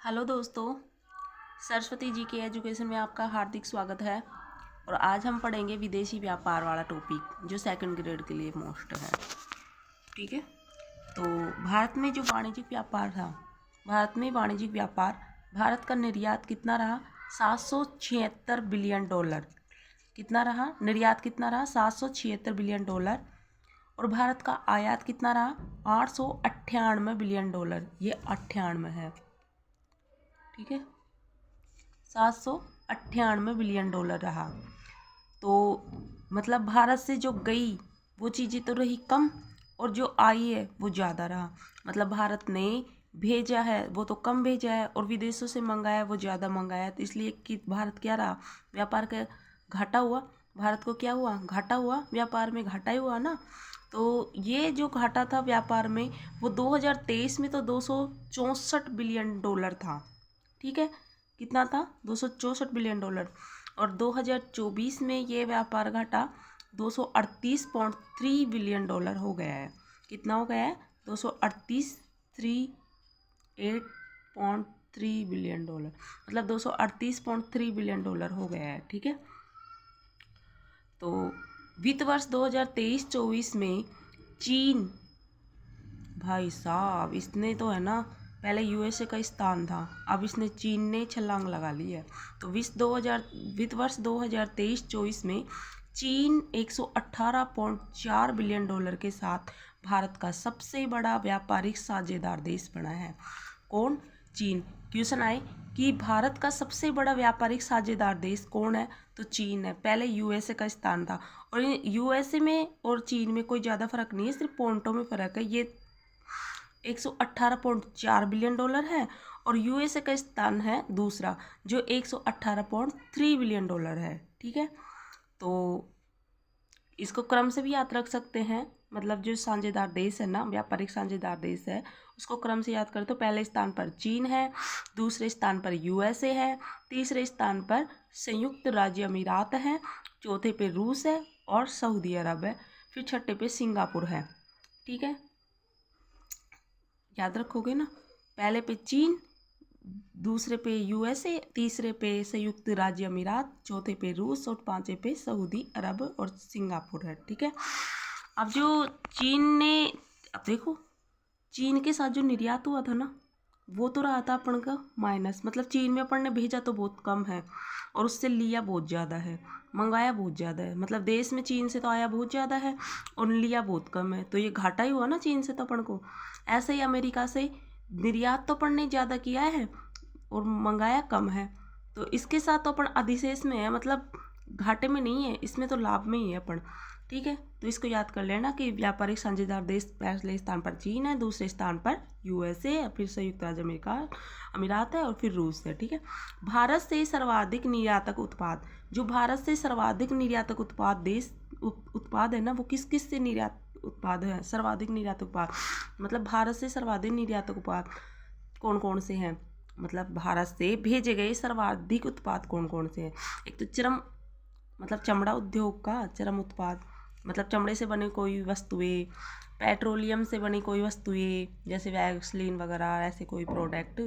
Hello दोस्तों, सरस्वती जी के education में आपका हार्दिक स्वागत है। और आज हम पढ़ेंगे विदेशी व्यापार वाला टॉपिक जो सेकंड ग्रेड के लिए मोस्ट है। ठीक है, तो भारत में जो वाणिज्यिक व्यापार था, भारत का निर्यात कितना रहा? 776 बिलियन डॉलर। कितना रहा? निर्यात कितना रहा? 776 बिलियन डॉलर। और भारत का आयात कितना रहा? 898 बिलियन डॉलर। ये 98 है। ठीक है, 798 बिलियन डॉलर रहा। तो मतलब भारत से जो गई वो चीज़ें तो रही कम, और जो आई है वो ज़्यादा रहा। मतलब भारत ने भेजा है वो तो कम भेजा है, और विदेशों से मंगाया वो ज़्यादा मंगाया। तो इसलिए कि भारत क्या रहा? व्यापार का घाटा हुआ। भारत को क्या हुआ? घाटा हुआ। व्यापार में घाटा ही हुआ ना। तो ये जो घाटा था व्यापार में, वो 2023 में तो 264 बिलियन डॉलर था। ठीक है, कितना था? 264 बिलियन डॉलर। और 2024 में ये व्यापार घाटा 238.3 बिलियन डॉलर हो गया है। कितना हो गया है? 238.3 बिलियन डॉलर, मतलब 238.3 बिलियन डॉलर हो गया है। ठीक है, तो वित्त वर्ष 2023-24 में चीन, भाई साहब इसने तो है ना, पहले यूएसए का स्थान था, अब इसने चीन ने छलांग लगा ली है। तो वित्त वर्ष 2023-24 में चीन 118.4 बिलियन डॉलर के साथ भारत का सबसे बड़ा व्यापारिक साझेदार देश बना है। कौन? चीन। क्वेश्चन आए कि भारत का सबसे बड़ा व्यापारिक साझेदार देश कौन है? तो चीन है। पहले यूएसए का स्थान था, और यूएसए में और चीन में कोई ज़्यादा फर्क नहीं है, सिर्फ पॉइंटों में फर्क है। ये 118.4 बिलियन डॉलर है, और यूएसए का स्थान है दूसरा जो 118.3 बिलियन डॉलर है। ठीक है, तो इसको क्रम से भी याद रख सकते हैं। मतलब जो साझेदार देश है ना, व्यापारिक साझेदार देश है, उसको क्रम से याद करें तो पहले स्थान पर चीन है, दूसरे स्थान पर यूएसए है, तीसरे स्थान पर संयुक्त राज्य अमीरात है, चौथे पे रूस है और सऊदी अरब है, फिर छठे पे सिंगापुर है। ठीक है, याद रखोगे ना? पहले पे चीन, दूसरे पे यूएसए, तीसरे पे संयुक्त राज्य अमीरात, चौथे पे रूस और पांचवे पे सऊदी अरब और सिंगापुर है। ठीक है, अब जो चीन ने, अब देखो चीन के साथ जो निर्यात हुआ था ना, वो तो रहा था अपन का माइनस। मतलब चीन में अपन ने भेजा तो बहुत कम है, और उससे लिया बहुत ज़्यादा है, मंगाया बहुत ज़्यादा है। मतलब देश में चीन से तो आया बहुत ज़्यादा है और लिया बहुत कम है, तो ये घाटा ही हुआ ना चीन से तो अपन को। ऐसे ही अमेरिका से निर्यात तो अपन ने ज़्यादा किया है और मंगाया कम है, तो इसके साथ तो अपन अधिशेष में है, मतलब घाटे में नहीं है, इसमें तो लाभ में ही है अपन। ठीक है, तो इसको याद कर लेना कि व्यापारिक साझेदार देश पहले स्थान पर चीन है, दूसरे स्थान पर यूएसए, फिर संयुक्त राज्य अमेरिका अमीरात है और फिर रूस है। ठीक है, भारत से सर्वाधिक निर्यातक उत्पाद, जो भारत से सर्वाधिक निर्यातक उत्पाद देश उत्पाद है ना, वो किस किस से निर्यात उत्पाद है? सर्वाधिक निर्यातक उत्पाद, मतलब भारत से सर्वाधिक निर्यातक उत्पाद कौन कौन से हैं? मतलब भारत से भेजे गए सर्वाधिक उत्पाद कौन कौन से हैं? एक तो मतलब चमड़ा उद्योग का चरम उत्पाद, मतलब चमड़े से बनी कोई वस्तुएं, पेट्रोलियम से बनी कोई वस्तुएं जैसे वैक्सलीन वगैरह, ऐसे कोई प्रोडक्ट,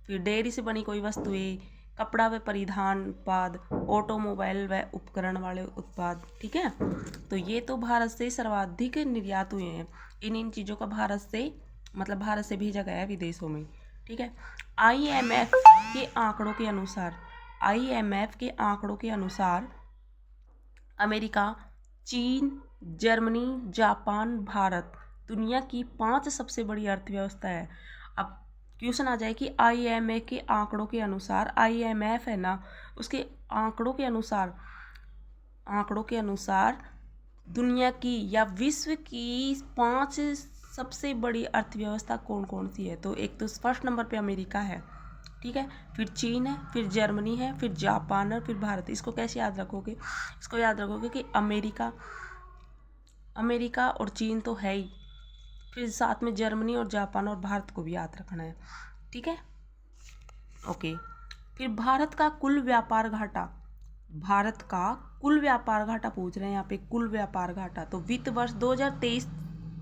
फिर डेयरी से बनी कोई वस्तुएं, कपड़ा व परिधान उत्पाद, ऑटोमोबाइल व उपकरण वाले उत्पाद। ठीक है, तो ये तो भारत से सर्वाधिक निर्यात हुए हैं। इन चीज़ों का भारत से, मतलब भारत से भेजा गया है विदेशों में। ठीक है, आईएमएफ के आंकड़ों के अनुसार, अमेरिका, चीन, जर्मनी, जापान, भारत दुनिया की 5 सबसे बड़ी अर्थव्यवस्था है। अब क्वेश्चन आ जाए कि आईएमएफ के आंकड़ों के अनुसार, आईएमएफ है ना, उसके आंकड़ों के अनुसार दुनिया की या विश्व की 5 सबसे बड़ी अर्थव्यवस्था कौन कौन सी है? तो एक तो फर्स्ट नंबर पे अमेरिका है। ठीक है, फिर चीन है, फिर जर्मनी है, फिर जापान है, फिर भारत। इसको कैसे याद रखोगे? इसको याद रखोगे कि अमेरिका और चीन तो है ही, फिर साथ में जर्मनी और जापान और भारत को भी याद रखना है। ठीक है, ओके। फिर भारत का कुल व्यापार घाटा, पूछ रहे हैं यहाँ पे कुल व्यापार घाटा। तो वित्त वर्ष 2023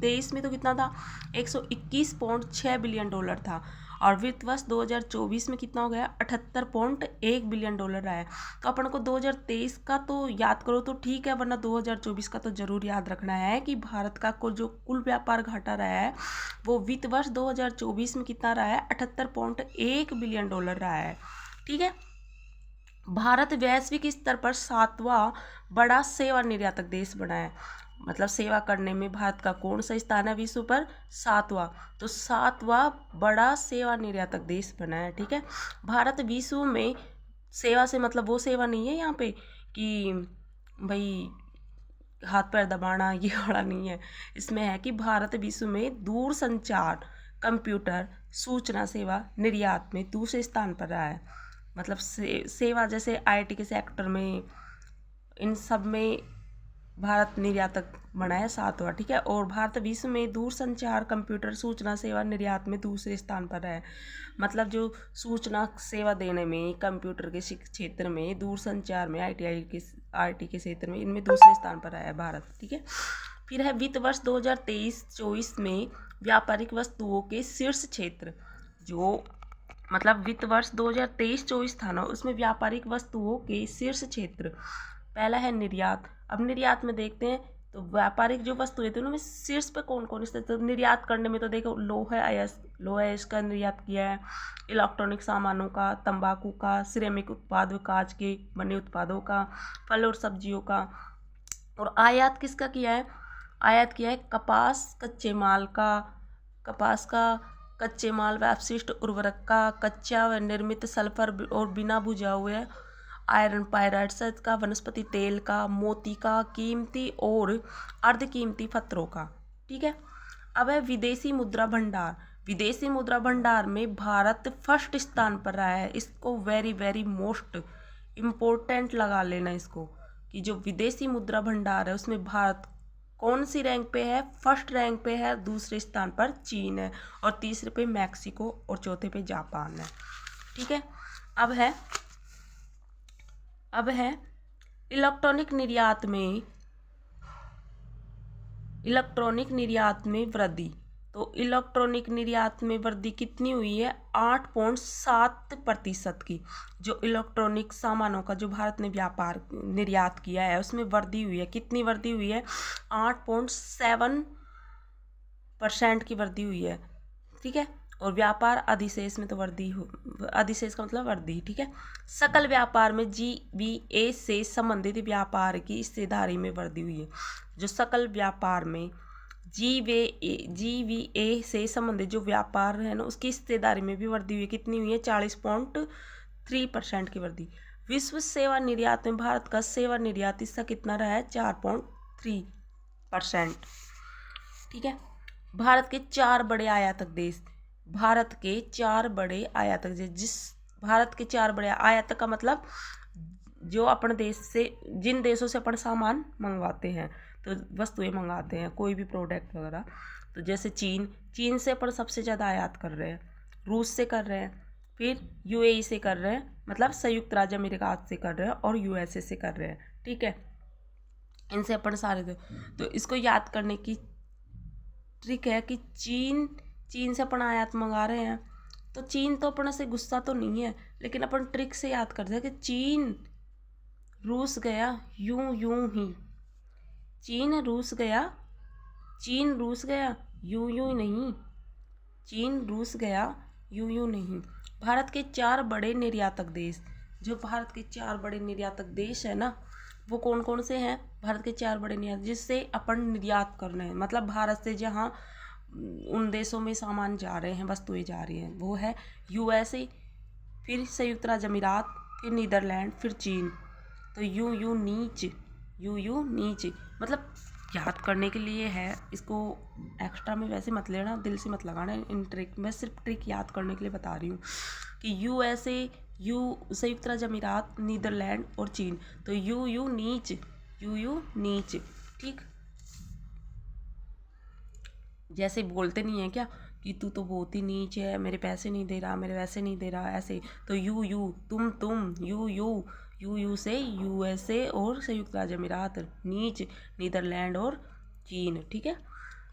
2023 में तो कितना था, 121.6 बिलियन डॉलर था। और वित्त वर्ष 2024 में कितना हो गया, 78.1 बिलियन डॉलर आया। तो अपन को 2023 का तो याद करो तो ठीक है, वरना 2024 का तो जरूर याद रखना है कि भारत का जो कुल व्यापार घाटा रहा है वो वित्त वर्ष 2024 में कितना रहा है, 78.1 बिलियन डॉलर रहा है। ठीक है। भारत वैश्विक स्तर पर 7वां बड़ा सेवा निर्यातक देश बना है। मतलब सेवा करने में भारत का कौन सा स्थान है विश्व पर, 7वां। तो 7वां बड़ा सेवा निर्यातक देश बना है। ठीक है। भारत विश्व में सेवा से मतलब वो सेवा नहीं है यहाँ पे कि भाई हाथ पैर दबाना, ये वाला नहीं है। इसमें है कि भारत विश्व में दूर संचार, कंप्यूटर, सूचना सेवा निर्यात में दूसरे स्थान पर रहा है। मतलब सेवा जैसे आईटी के सेक्टर में, इन सब में भारत निर्यातक बना है 7वां। ठीक है। और भारत विश्व में दूर संचार, कंप्यूटर, सूचना सेवा निर्यात में दूसरे स्थान पर है। मतलब जो सूचना सेवा देने में, कंप्यूटर के क्षेत्र में, दूर संचार में, आईटी के क्षेत्र में, इनमें दूसरे स्थान पर है भारत। ठीक है। फिर है वित्त वर्ष 2023-24 में व्यापारिक वस्तुओं के शीर्ष क्षेत्र, जो मतलब वित्त वर्ष 2023-24 था ना, उसमें व्यापारिक वस्तुओं के शीर्ष क्षेत्र पहला है निर्यात। अब निर्यात में देखते हैं तो व्यापारिक जो वस्तुएं थी उनमें शीर्ष पे कौन कौन स्थित, तो निर्यात करने में तो देखो लोहा अयस्क का निर्यात किया है, इलेक्ट्रॉनिक सामानों का, तंबाकू का, सिरेमिक उत्पाद, कांच के बने उत्पादों का, फल और सब्जियों का। और आयात किसका किया है, आयात किया है कपास, कच्चे माल का, कपास का, कच्चे माल व अपशिष्ट उर्वरक का, कच्चा व निर्मित सल्फर और बिना भुजा हुए आयरन पायराइड्स का, वनस्पति तेल का, मोती का, कीमती और अर्ध कीमती पत्थरों का। ठीक है। अब है विदेशी मुद्रा भंडार। विदेशी मुद्रा भंडार में भारत फर्स्ट स्थान पर रहा है। इसको वेरी वेरी मोस्ट इम्पोर्टेंट लगा लेना इसको, कि जो विदेशी मुद्रा भंडार है उसमें भारत कौन सी रैंक पे है, फर्स्ट रैंक पे है, दूसरे स्थान पर चीन है, और तीसरे पे मैक्सिको, और चौथे पे जापान है। ठीक है। अब है इलेक्ट्रॉनिक निर्यात में वृद्धि। तो इलेक्ट्रॉनिक निर्यात में वृद्धि कितनी हुई है, 8.7% की। जो इलेक्ट्रॉनिक सामानों का जो भारत ने व्यापार निर्यात किया है उसमें वृद्धि हुई है। कितनी वृद्धि हुई है, 8.7% की वृद्धि हुई है। ठीक है। और व्यापार अधिशेष में तो अधिशेष का मतलब वृद्धि। ठीक है। सकल व्यापार में GVA से संबंधित व्यापार की हिस्सेदारी में वृद्धि हुई है। जो सकल व्यापार में GVA से संबंधित जो व्यापार है ना उसकी हिस्सेदारी में भी वृद्धि हुई है। कितनी हुई है, 40.3% की वृद्धि। विश्व सेवा निर्यात में भारत का सेवा निर्यात हिस्सा कितना रहा है, 4.3%। ठीक है। भारत के 4 बड़े आयातक देश, भारत के 4 बड़े आयातक देश, भारत के 4 बड़े आयातक का मतलब जो अपन देश से, जिन देशों से अपन सामान मंगवाते हैं, तो वस्तुएं मंगाते हैं, कोई भी प्रोडक्ट वगैरह, तो जैसे चीन से अपन सबसे ज़्यादा आयात कर रहे हैं, रूस से कर रहे हैं, फिर UAE से कर रहे हैं, मतलब संयुक्त राज्य अमेरिका से कर रहे हैं, और USA से कर रहे हैं। ठीक है। इनसे अपन सारे तो इसको याद करने की ट्रिक है कि चीन से अपन आयात मंगा रहे हैं, तो चीन तो अपन से गुस्सा तो नहीं है, लेकिन अपन ट्रिक से याद करते हैं कि चीन रूस गया यूं ही, चीन रूस गया यूं नहीं, चीन रूस गया यूं नहीं। भारत के 4 बड़े निर्यातक देश, जो भारत के 4 बड़े निर्यातक देश है ना, वो कौन कौन से हैं, भारत के 4 बड़े निर्यात जिससे अपन निर्यात करना है, मतलब भारत से जहाँ उन देशों में सामान जा रहे हैं, वस्तुएं जा रही हैं, वो है USA, फिर संयुक्त राज्य अमीरात, फिर नीदरलैंड, फिर चीन। तो यू नीच मतलब याद करने के लिए है, इसको एक्स्ट्रा में वैसे मत लेना, दिल से मत लगाना इन ट्रिक, मैं सिर्फ ट्रिक याद करने के लिए बता रही हूँ कि USA, संयुक्त राज्य अमीरात, नीदरलैंड और चीन। तो यू नीच। ठीक। जैसे बोलते नहीं है क्या कि तू तो बहुत ही नीच है, मेरे पैसे नहीं दे रहा, मेरे वैसे नहीं दे रहा, ऐसे। तो यू तुम यू से USA और संयुक्त राज्य अमीरात, नीच नीदरलैंड और चीन। ठीक है।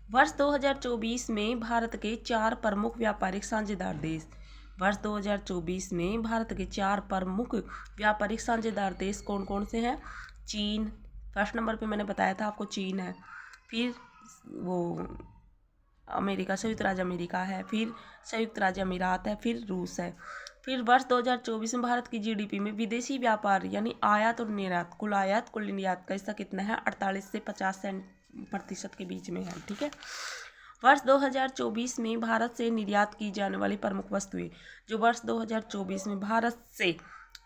वर्ष 2024 में भारत के 4 प्रमुख व्यापारिक साझेदार देश। वर्ष 2024 में भारत के 4 प्रमुख व्यापारिक साझेदार देश कौन कौन से हैं? चीन, फर्स्ट नंबर पे मैंने बताया था आपको, चीन है। फिर वो अमेरिका, संयुक्त राज्य अमेरिका है। फिर संयुक्त राज्य अमीरात है। फिर रूस है। फिर वर्ष 2024 में भारत की जीडीपी में विदेशी व्यापार यानी आयात और निर्यात, कुल आयात कुल निर्यात का हिस्सा कितना है? 48 से 50% के बीच में है। ठीक है। वर्ष 2024 में भारत से निर्यात की जाने वाली प्रमुख वस्तुएं, जो वर्ष 2024 में भारत से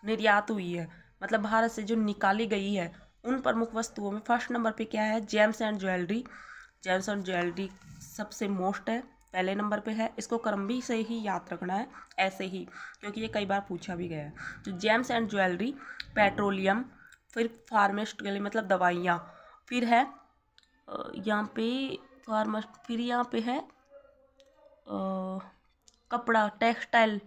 निर्यात हुई है, मतलब भारत से जो निकाली गई है, उन प्रमुख वस्तुओं में फर्स्ट नंबर पे क्या है? James and jewellery. James and jewellery सबसे मोस्ट है, पहले नंबर पे है। इसको क्रम भी से ही याद रखना है, ऐसे ही, क्योंकि ये कई बार पूछा भी गया है। तो जेम्स एंड ज्वेलरी, पेट्रोलियम, फिर फार्मास्यूटिकल मतलब दवाइयाँ, फिर है यहाँ पे फिर यहाँ पे है कपड़ा, टेक्सटाइल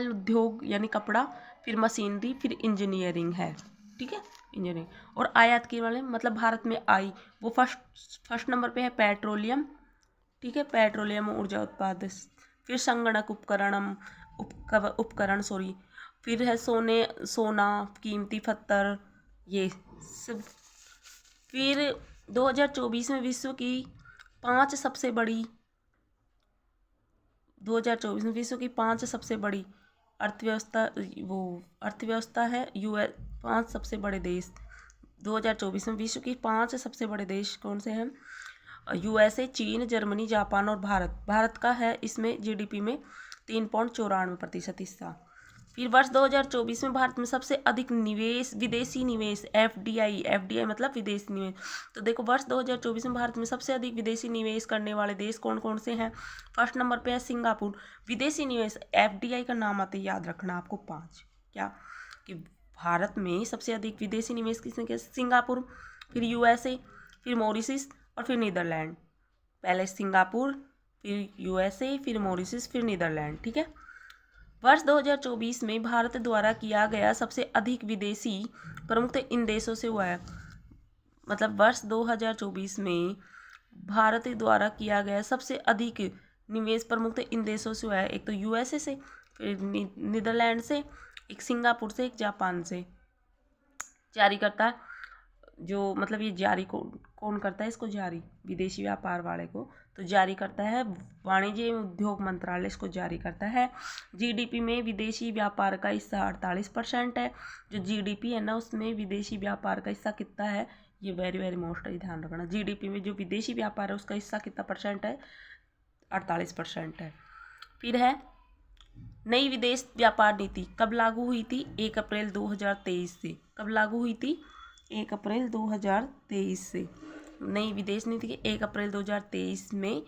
उद्योग यानी कपड़ा, फिर मशीनरी, फिर इंजीनियरिंग है। ठीक है, इंजीनियरिंग। और आयात के वाले मतलब भारत में आई, वो फर्स्ट नंबर पे है पेट्रोलियम। ठीक है, पेट्रोलियम ऊर्जा उत्पादन। फिर संगणक उपकरण सॉरी, फिर है सोना, कीमती पत्थर, ये सब। फिर 2024 में विश्व की 5 सबसे बड़ी 2024 में विश्व की 5 सबसे बड़ी अर्थव्यवस्था है यूएस। 5 सबसे बड़े देश 2024 में विश्व की 5 सबसे बड़े देश कौन से हैं? यूएसए, चीन, जर्मनी, जापान और भारत। भारत का है इसमें जीडीपी में 3.94% हिस्सा। फिर वर्ष 2024 में भारत में सबसे अधिक विदेशी निवेश एफडीआई मतलब विदेशी निवेश। तो देखो, वर्ष 2024 में भारत में सबसे अधिक विदेशी निवेश करने वाले देश कौन कौन से हैं? फर्स्ट नंबर पे है सिंगापुर। विदेशी निवेश एफडीआई का नाम आते याद रखना आपको 5, क्या कि भारत में सबसे अधिक विदेशी निवेश किसने किया? सिंगापुर, फिर यूएसए, फिर मॉरिशस और फिर नीदरलैंड। पहले सिंगापुर, फिर यूएसए, फिर मॉरिशस, फिर नीदरलैंड। ठीक है। वर्ष 2024 में भारत द्वारा किया गया सबसे अधिक विदेशी प्रमुख इन देशों से हुआ है। मतलब वर्ष 2024 में भारत द्वारा किया गया सबसे अधिक निवेश प्रमुख इन देशों से हुआ है। एक तो यूएसए से, फिर नीदरलैंड से, एक सिंगापुर से, एक जापान से। जारी करता है जो मतलब ये जारी कौन करता है इसको जारी? विदेशी व्यापार वाले को तो जारी करता है वाणिज्य एवं उद्योग मंत्रालय, इसको जारी करता है। जीडीपी में विदेशी व्यापार का हिस्सा 48% है। जो जीडीपी है ना, उसमें विदेशी व्यापार का हिस्सा कितना है? ये वेरी वेरी मोस्ट है, ध्यान रखना। जीडीपी में जो विदेशी व्यापार है उसका हिस्सा कितना परसेंट है? 48% है। फिर है नई विदेश व्यापार नीति कब लागू हुई थी? 1 अप्रैल 2023 से। कब लागू हुई थी? 1 अप्रैल 2023 से। नई विदेश नीति के 1 अप्रैल 2023 में।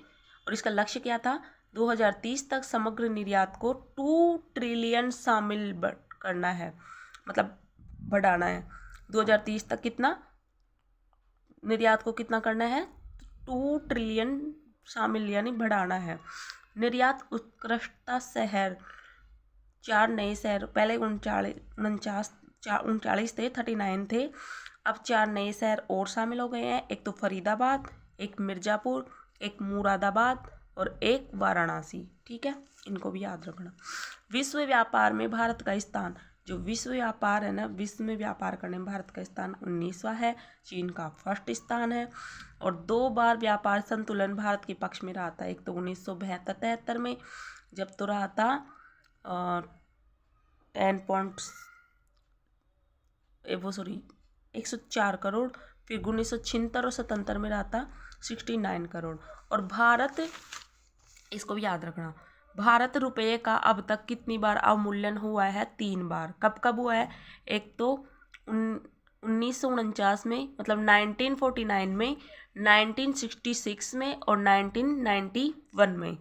और इसका लक्ष्य क्या था? 2030 तक समग्र निर्यात को 2 ट्रिलियन शामिल करना है, मतलब बढ़ाना है। 2030 तक कितना निर्यात को कितना करना है? 2 ट्रिलियन शामिल यानी बढ़ाना है। निर्यात उत्कृष्टता शहर, 4 नए शहर, पहले 39 थे, 39 थे, अब 4 नए शहर और शामिल हो गए हैं। एक तो फरीदाबाद, एक मिर्ज़ापुर, एक मुरादाबाद और एक वाराणसी। ठीक है, इनको भी याद रखना। विश्व व्यापार में भारत का स्थान, जो विश्व व्यापार है ना, विश्व में व्यापार करने में भारत का स्थान 19वां है। चीन का फर्स्ट स्थान है। और 2 बार व्यापार संतुलन भारत के पक्ष में रहा था। एक तो 1972-73 में जब तो रहा था 104 करोड़। फिर 1976 और 77 में रहा था 69 करोड़। और भारत, इसको भी याद रखना, भारत रुपये का अब तक कितनी बार अवमूल्यन हुआ है? 3 बार। कब कब हुआ है? एक तो 1949 में, मतलब 1949 में, 1966 में और 1991 में।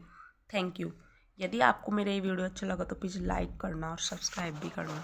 Thank you. यदि आपको मेरा ये वीडियो अच्छा लगा तो प्लीज़ लाइक करना और सब्सक्राइब भी करना।